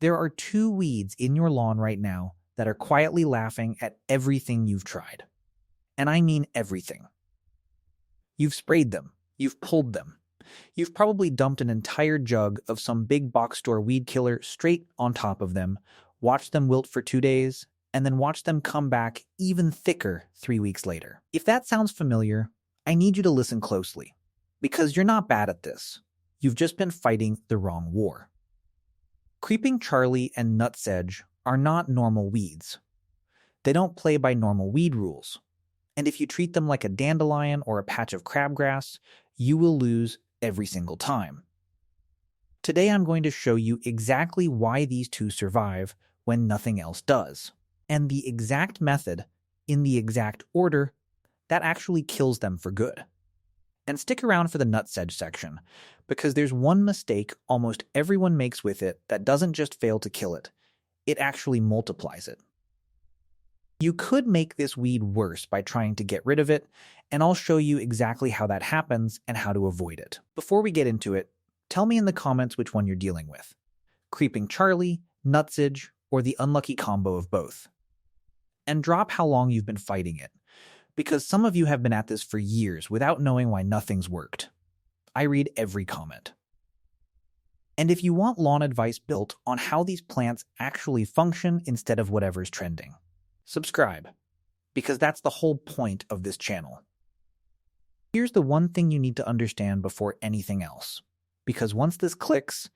There are two weeds in your lawn right now that are quietly laughing at everything you've tried. And I mean everything. You've sprayed them. You've pulled them. You've probably dumped an entire jug of some big box store weed killer straight on top of them, watched them wilt for 2 days, and then watched them come back even thicker 3 weeks later. If that sounds familiar, I need you to listen closely, because you're not bad at this. You've just been fighting the wrong war. Creeping Charlie and Nutsedge are not normal weeds. They don't play by normal weed rules. And if you treat them like a dandelion or a patch of crabgrass, you will lose every single time. Today I'm going to show you exactly why these two survive when nothing else does, and the exact method, in the exact order, that actually kills them for good. And stick around for the nutsedge section, because there's one mistake almost everyone makes with it that doesn't just fail to kill it, it actually multiplies it. You could make this weed worse by trying to get rid of it, and I'll show you exactly how that happens and how to avoid it. Before we get into it, tell me in the comments which one you're dealing with. Creeping Charlie, Nutsedge, or the unlucky combo of both. And drop how long you've been fighting it, because some of you have been at this for years without knowing why nothing's worked. I read every comment. And if you want lawn advice built on how these plants actually function instead of whatever's trending, subscribe, because that's the whole point of this channel. Here's the one thing you need to understand before anything else, because once this clicks,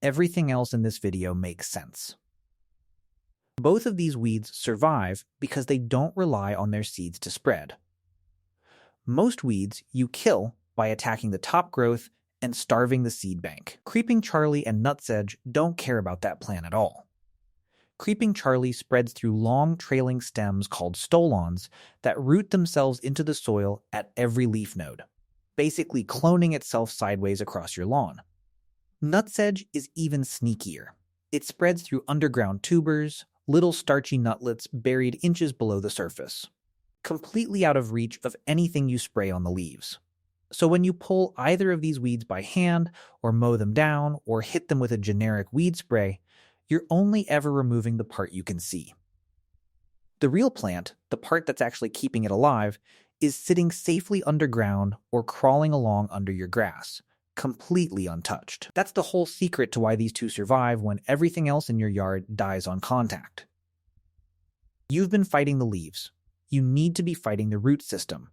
everything else in this video makes sense. Both of these weeds survive because they don't rely on their seeds to spread. Most weeds you kill by attacking the top growth and starving the seed bank. Creeping Charlie and Nutsedge don't care about that plan at all. Creeping Charlie spreads through long trailing stems called stolons that root themselves into the soil at every leaf node, basically cloning itself sideways across your lawn. Nutsedge is even sneakier. It spreads through underground tubers, little starchy nutlets buried inches below the surface, completely out of reach of anything you spray on the leaves. So when you pull either of these weeds by hand, or mow them down, or hit them with a generic weed spray, you're only ever removing the part you can see. The real plant, the part that's actually keeping it alive, is sitting safely underground or crawling along under your grass, completely untouched. That's the whole secret to why these two survive when everything else in your yard dies on contact. You've been fighting the leaves. You need to be fighting the root system,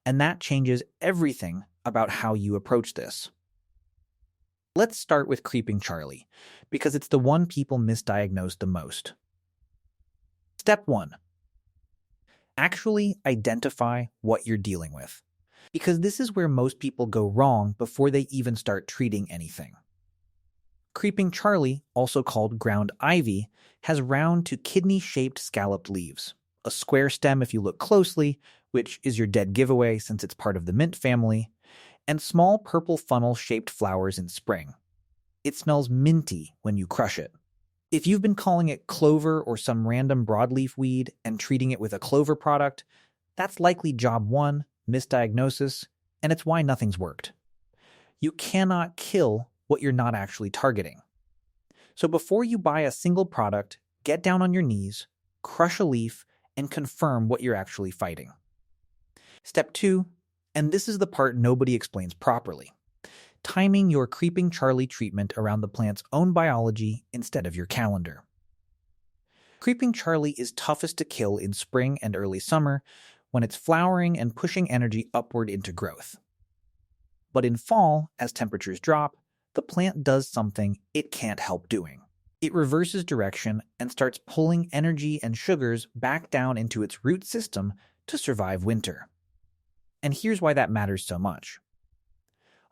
and that changes everything about how you approach this. Let's start with Creeping Charlie, because it's the one people misdiagnose the most. Step 1. Actually identify what you're dealing with, because this is where most people go wrong before they even start treating anything. Creeping Charlie, also called ground ivy, has round to kidney-shaped scalloped leaves, a square stem if you look closely, which is your dead giveaway since it's part of the mint family, and small purple funnel-shaped flowers in spring. It smells minty when you crush it. If you've been calling it clover or some random broadleaf weed and treating it with a clover product, that's likely job 1, misdiagnosis, and it's why nothing's worked. You cannot kill what you're not actually targeting. So before you buy a single product, get down on your knees, crush a leaf, and confirm what you're actually fighting. Step 2, and this is the part nobody explains properly, timing your Creeping Charlie treatment around the plant's own biology instead of your calendar. Creeping Charlie is toughest to kill in spring and early summer when it's flowering and pushing energy upward into growth. But in fall, as temperatures drop, the plant does something it can't help doing. It reverses direction and starts pulling energy and sugars back down into its root system to survive winter. And here's why that matters so much.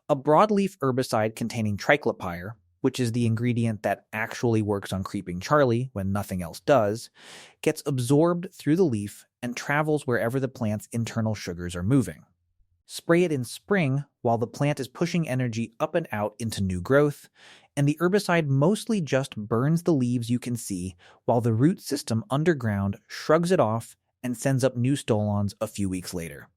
A broadleaf herbicide containing triclopyr, which is the ingredient that actually works on Creeping Charlie when nothing else does, gets absorbed through the leaf and travels wherever the plant's internal sugars are moving. Spray it in spring while the plant is pushing energy up and out into new growth, and the herbicide mostly just burns the leaves you can see while the root system underground shrugs it off and sends up new stolons a few weeks later.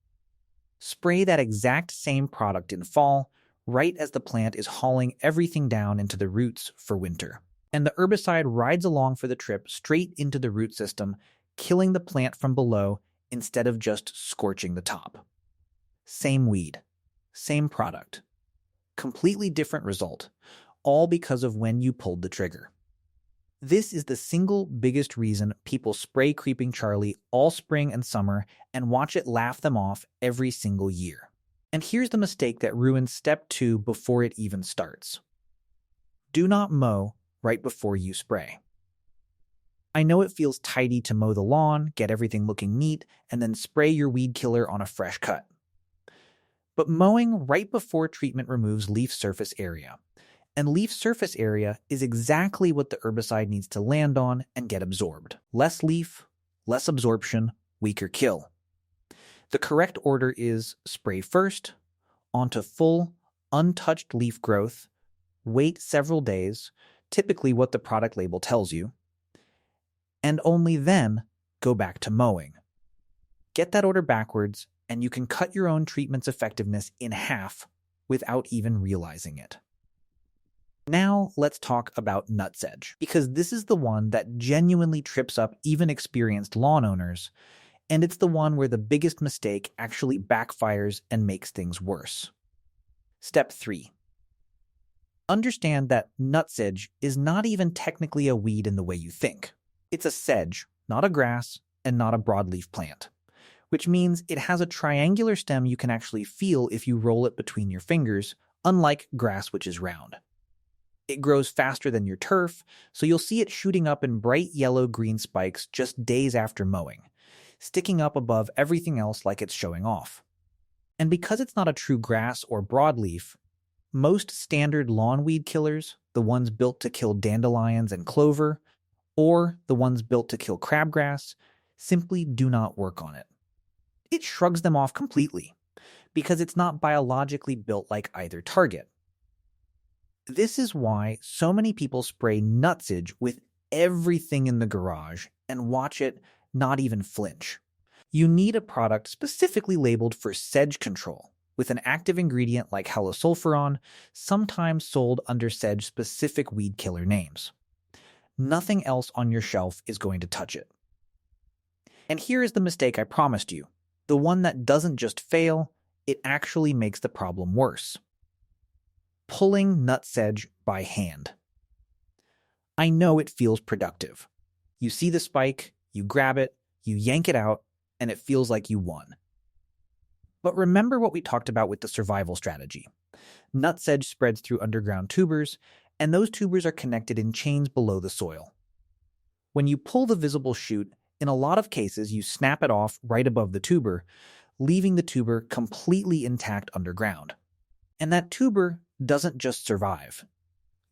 Spray that exact same product in fall, right as the plant is hauling everything down into the roots for winter. And the herbicide rides along for the trip straight into the root system, killing the plant from below instead of just scorching the top. Same weed, same product, completely different result, all because of when you pulled the trigger. This is the single biggest reason people spray Creeping Charlie all spring and summer and watch it laugh them off every single year. And here's the mistake that ruins step 2 before it even starts. Do not mow right before you spray. I know it feels tidy to mow the lawn, get everything looking neat, and then spray your weed killer on a fresh cut. But mowing right before treatment removes leaf surface area. And leaf surface area is exactly what the herbicide needs to land on and get absorbed. Less leaf, less absorption, weaker kill. The correct order is spray first, onto full, untouched leaf growth, wait several days, typically what the product label tells you, and only then go back to mowing. Get that order backwards, and you can cut your own treatment's effectiveness in half without even realizing it. Now let's talk about Nutsedge, because this is the one that genuinely trips up even experienced lawn owners, and it's the one where the biggest mistake actually backfires and makes things worse. Step 3. Understand that Nutsedge is not even technically a weed in the way you think. It's a sedge, not a grass, and not a broadleaf plant, which means it has a triangular stem you can actually feel if you roll it between your fingers, unlike grass which is round. It grows faster than your turf, so you'll see it shooting up in bright yellow-green spikes just days after mowing, sticking up above everything else like it's showing off. And because it's not a true grass or broadleaf, most standard lawn weed killers, the ones built to kill dandelions and clover, or the ones built to kill crabgrass, simply do not work on it. It shrugs them off completely, because it's not biologically built like either target. This is why so many people spray Nutsedge with everything in the garage and watch it not even flinch. You need a product specifically labeled for sedge control, with an active ingredient like halosulfuron, sometimes sold under sedge-specific weed killer names. Nothing else on your shelf is going to touch it. And here is the mistake I promised you, the one that doesn't just fail, it actually makes the problem worse. Pulling Nutsedge by hand. I know it feels productive. You see the spike, you grab it, you yank it out, and it feels like you won. But remember what we talked about with the survival strategy. Nutsedge spreads through underground tubers, and those tubers are connected in chains below the soil. When you pull the visible shoot, in a lot of cases you snap it off right above the tuber, leaving the tuber completely intact underground. And that tuber doesn't just survive.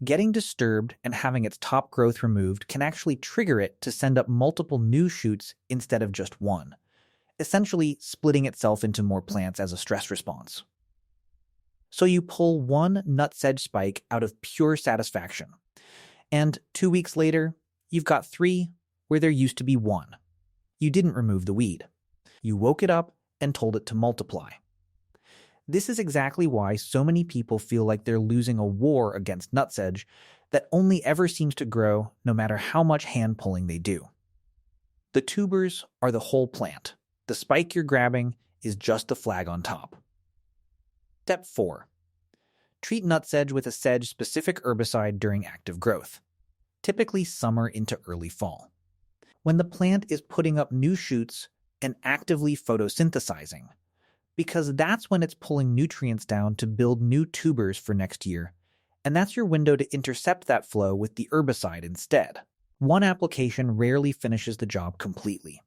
Getting disturbed and having its top growth removed can actually trigger it to send up multiple new shoots instead of just one, essentially splitting itself into more plants as a stress response. So you pull one Nutsedge spike out of pure satisfaction, and 2 weeks later, you've got 3 where there used to be 1. You didn't remove the weed. You woke it up and told it to multiply. This is exactly why so many people feel like they're losing a war against Nutsedge that only ever seems to grow no matter how much hand-pulling they do. The tubers are the whole plant. The spike you're grabbing is just the flag on top. Step 4. Treat Nutsedge with a sedge-specific herbicide during active growth, typically summer into early fall, when the plant is putting up new shoots and actively photosynthesizing, because that's when it's pulling nutrients down to build new tubers for next year, and that's your window to intercept that flow with the herbicide instead. One application rarely finishes the job completely,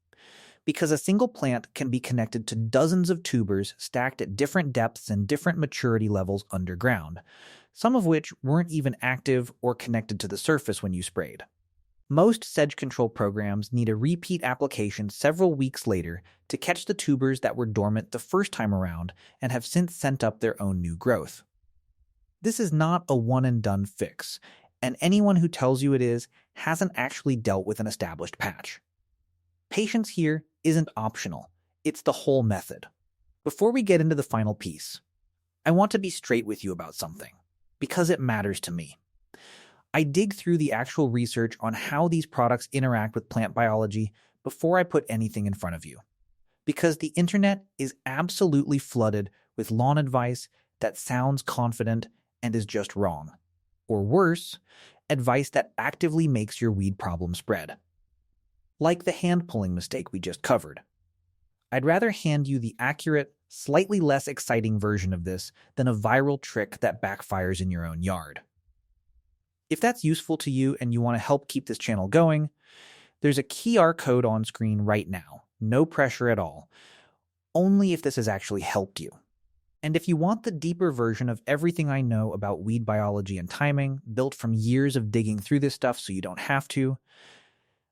because a single plant can be connected to dozens of tubers stacked at different depths and different maturity levels underground, some of which weren't even active or connected to the surface when you sprayed. Most sedge control programs need a repeat application several weeks later to catch the tubers that were dormant the first time around and have since sent up their own new growth. This is not a one-and-done fix, and anyone who tells you it is hasn't actually dealt with an established patch. Patience here isn't optional, it's the whole method. Before we get into the final piece, I want to be straight with you about something, because it matters to me. I dig through the actual research on how these products interact with plant biology before I put anything in front of you. Because the internet is absolutely flooded with lawn advice that sounds confident and is just wrong. Or worse, advice that actively makes your weed problem spread. Like the hand-pulling mistake we just covered. I'd rather hand you the accurate, slightly less exciting version of this than a viral trick that backfires in your own yard. If that's useful to you and you want to help keep this channel going, there's a QR code on screen right now. No pressure at all. Only if this has actually helped you. And if you want the deeper version of everything I know about weed biology and timing, built from years of digging through this stuff so you don't have to,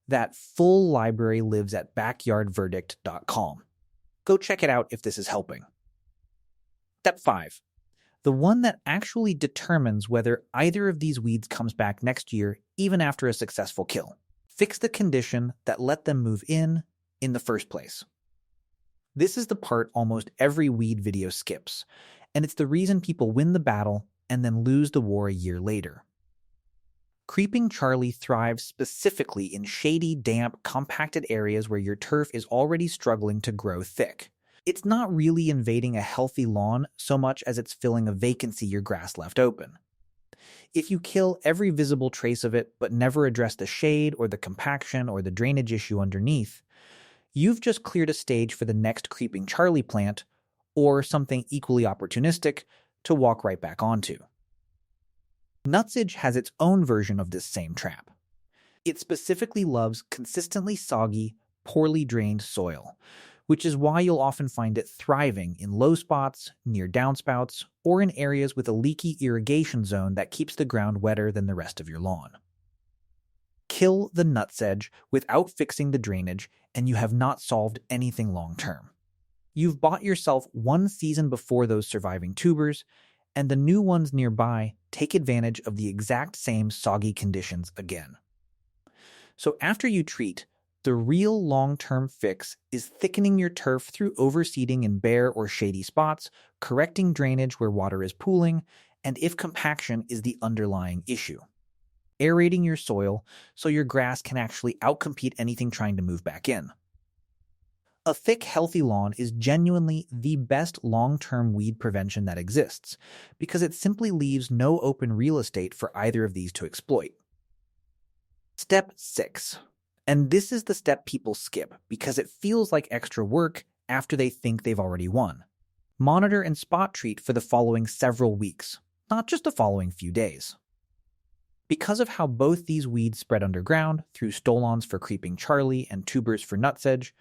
that full library lives at backyardverdict.com. Go check it out if this is helping. Step 5. The one that actually determines whether either of these weeds comes back next year, even after a successful kill. Fix the condition that let them move in the first place. This is the part almost every weed video skips, and it's the reason people win the battle and then lose the war a year later. Creeping Charlie thrives specifically in shady, damp, compacted areas where your turf is already struggling to grow thick. It's not really invading a healthy lawn so much as it's filling a vacancy your grass left open. If you kill every visible trace of it but never address the shade or the compaction or the drainage issue underneath, you've just cleared a stage for the next Creeping Charlie plant, or something equally opportunistic, to walk right back onto. Nutsedge has its own version of this same trap. It specifically loves consistently soggy, poorly drained soil, which is why you'll often find it thriving in low spots, near downspouts, or in areas with a leaky irrigation zone that keeps the ground wetter than the rest of your lawn. Kill the nutsedge without fixing the drainage, and you have not solved anything long-term. You've bought yourself one season before those surviving tubers, and the new ones nearby take advantage of the exact same soggy conditions again. So after you treat, the real long-term fix is thickening your turf through overseeding in bare or shady spots, correcting drainage where water is pooling, and if compaction is the underlying issue. Aerating your soil so your grass can actually outcompete anything trying to move back in. A thick, healthy lawn is genuinely the best long-term weed prevention that exists, because it simply leaves no open real estate for either of these to exploit. Step 6. And this is the step people skip because it feels like extra work after they think they've already won. Monitor and spot treat for the following several weeks, not just the following few days. Because of how both these weeds spread underground, through stolons for Creeping Charlie and tubers for Nutsedge,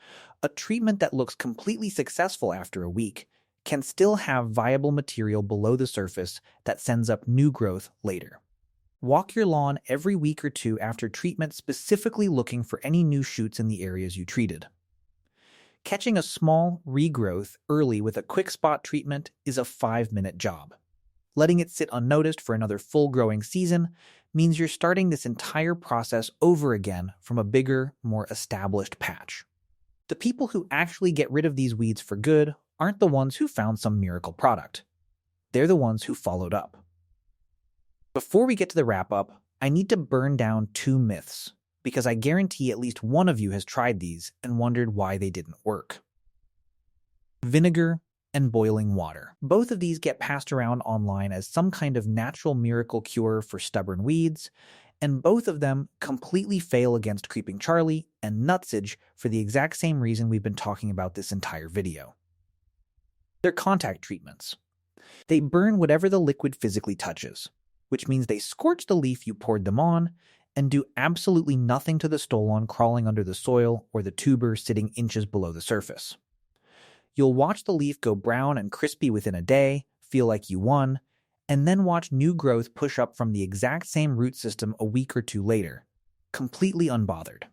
a treatment that looks completely successful after a week can still have viable material below the surface that sends up new growth later. Walk your lawn every week or two after treatment, specifically looking for any new shoots in the areas you treated. Catching a small regrowth early with a quick spot treatment is a 5-minute job. Letting it sit unnoticed for another full growing season means you're starting this entire process over again from a bigger, more established patch. The people who actually get rid of these weeds for good aren't the ones who found some miracle product. They're the ones who followed up. Before we get to the wrap-up, I need to burn down 2 myths, because I guarantee at least one of you has tried these and wondered why they didn't work. Vinegar and boiling water. Both of these get passed around online as some kind of natural miracle cure for stubborn weeds, and both of them completely fail against Creeping Charlie and Nutsedge for the exact same reason we've been talking about this entire video. They're contact treatments. They burn whatever the liquid physically touches, which means they scorch the leaf you poured them on and do absolutely nothing to the stolon crawling under the soil or the tuber sitting inches below the surface. You'll watch the leaf go brown and crispy within a day, feel like you won, and then watch new growth push up from the exact same root system a week or two later, completely unbothered.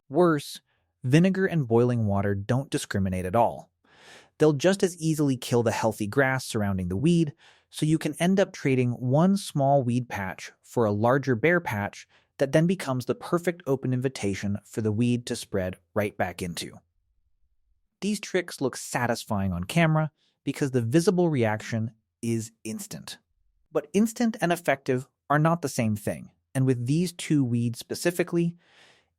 Worse, vinegar and boiling water don't discriminate at all. They'll just as easily kill the healthy grass surrounding the weed, so you can end up trading one small weed patch for a larger bare patch that then becomes the perfect open invitation for the weed to spread right back into. These tricks look satisfying on camera because the visible reaction is instant. But instant and effective are not the same thing, And with these two weeds specifically,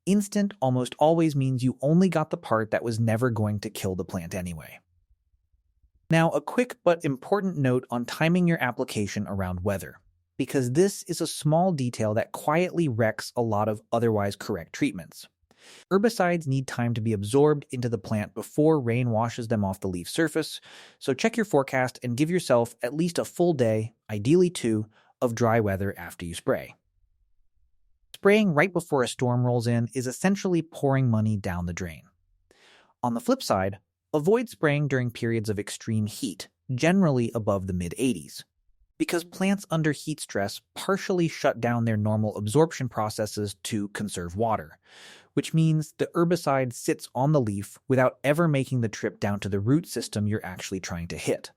instant almost always means you only got the part that was never going to kill the plant anyway. Now, a quick but important note on timing your application around weather, because this is a small detail that quietly wrecks a lot of otherwise correct treatments. Herbicides need time to be absorbed into the plant before rain washes them off the leaf surface, so check your forecast and give yourself at least a full day, ideally two, of dry weather after you spray. Spraying right before a storm rolls in is essentially pouring money down the drain. On the flip side, avoid spraying during periods of extreme heat, generally above the mid-80s, because plants under heat stress partially shut down their normal absorption processes to conserve water, which means the herbicide sits on the leaf without ever making the trip down to the root system you're actually trying to hit.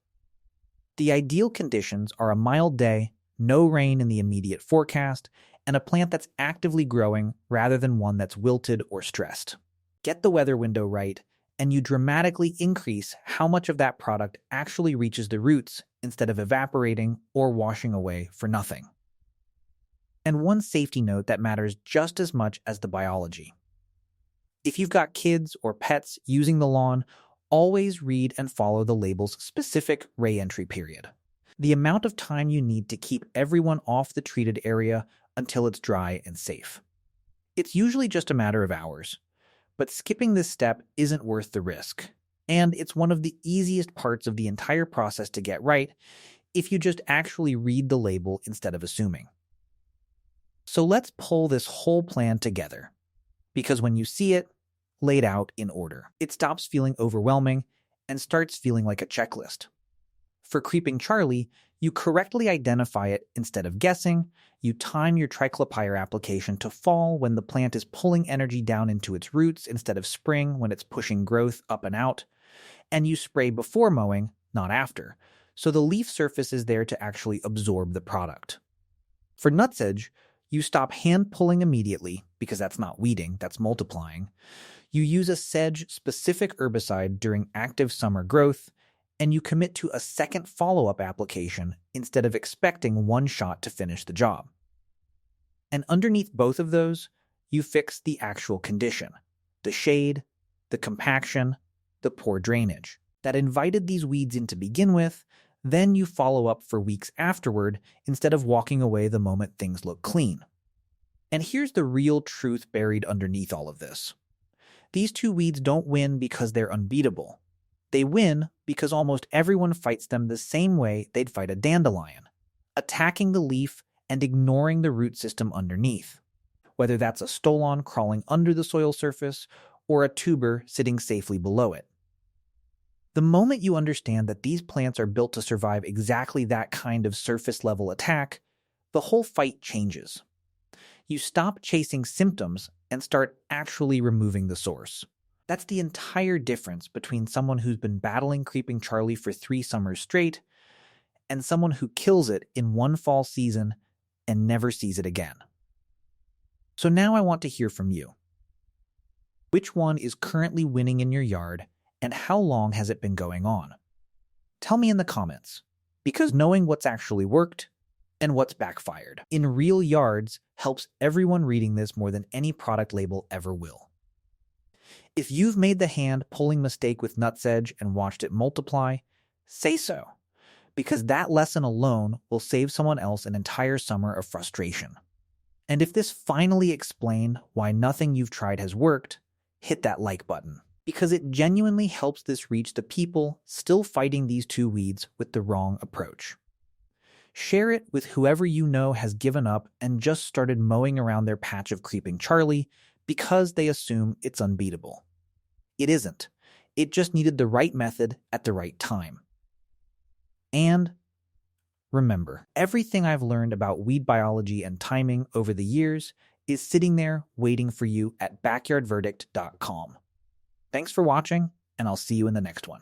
The ideal conditions are a mild day, no rain in the immediate forecast, and a plant that's actively growing rather than one that's wilted or stressed. Get the weather window right, and you dramatically increase how much of that product actually reaches the roots instead of evaporating or washing away for nothing. And one safety note that matters just as much as the biology. If you've got kids or pets using the lawn, always read and follow the label's specific re-entry period. The amount of time you need to keep everyone off the treated area until it's dry and safe. It's usually just a matter of hours, but skipping this step isn't worth the risk, and it's one of the easiest parts of the entire process to get right if you just actually read the label instead of assuming. So let's pull this whole plan together, because when you see it laid out in order, it stops feeling overwhelming and starts feeling like a checklist. For Creeping Charlie, you correctly identify it instead of guessing, you time your triclopyr application to fall when the plant is pulling energy down into its roots instead of spring when it's pushing growth up and out, and you spray before mowing, not after, so the leaf surface is there to actually absorb the product. For Nutsedge, you stop hand pulling immediately, because that's not weeding, that's multiplying. You use a sedge-specific herbicide during active summer growth, and you commit to a second follow-up application instead of expecting one shot to finish the job. And underneath both of those, you fix the actual condition, the shade, the compaction, the poor drainage that invited these weeds in to begin with. Then you follow up for weeks afterward instead of walking away the moment things look clean. And here's the real truth buried underneath all of this. These two weeds don't win because they're unbeatable. They win because almost everyone fights them the same way they'd fight a dandelion, attacking the leaf and ignoring the root system underneath, whether that's a stolon crawling under the soil surface or a tuber sitting safely below it. The moment you understand that these plants are built to survive exactly that kind of surface-level attack, the whole fight changes. You stop chasing symptoms and start actually removing the source. That's the entire difference between someone who's been battling Creeping Charlie for 3 summers straight and someone who kills it in one fall season and never sees it again. So now I want to hear from you. Which one is currently winning in your yard, and how long has it been going on? Tell me in the comments, because knowing what's actually worked and what's backfired in real yards helps everyone reading this more than any product label ever will. If you've made the hand-pulling mistake with Nutsedge and watched it multiply, say so, because that lesson alone will save someone else an entire summer of frustration. And if this finally explained why nothing you've tried has worked, hit that like button, because it genuinely helps this reach the people still fighting these two weeds with the wrong approach. Share it with whoever you know has given up and just started mowing around their patch of Creeping Charlie because they assume it's unbeatable. It isn't. It just needed the right method at the right time. And remember, everything I've learned about weed biology and timing over the years is sitting there waiting for you at backyardverdict.com. Thanks for watching, and I'll see you in the next one.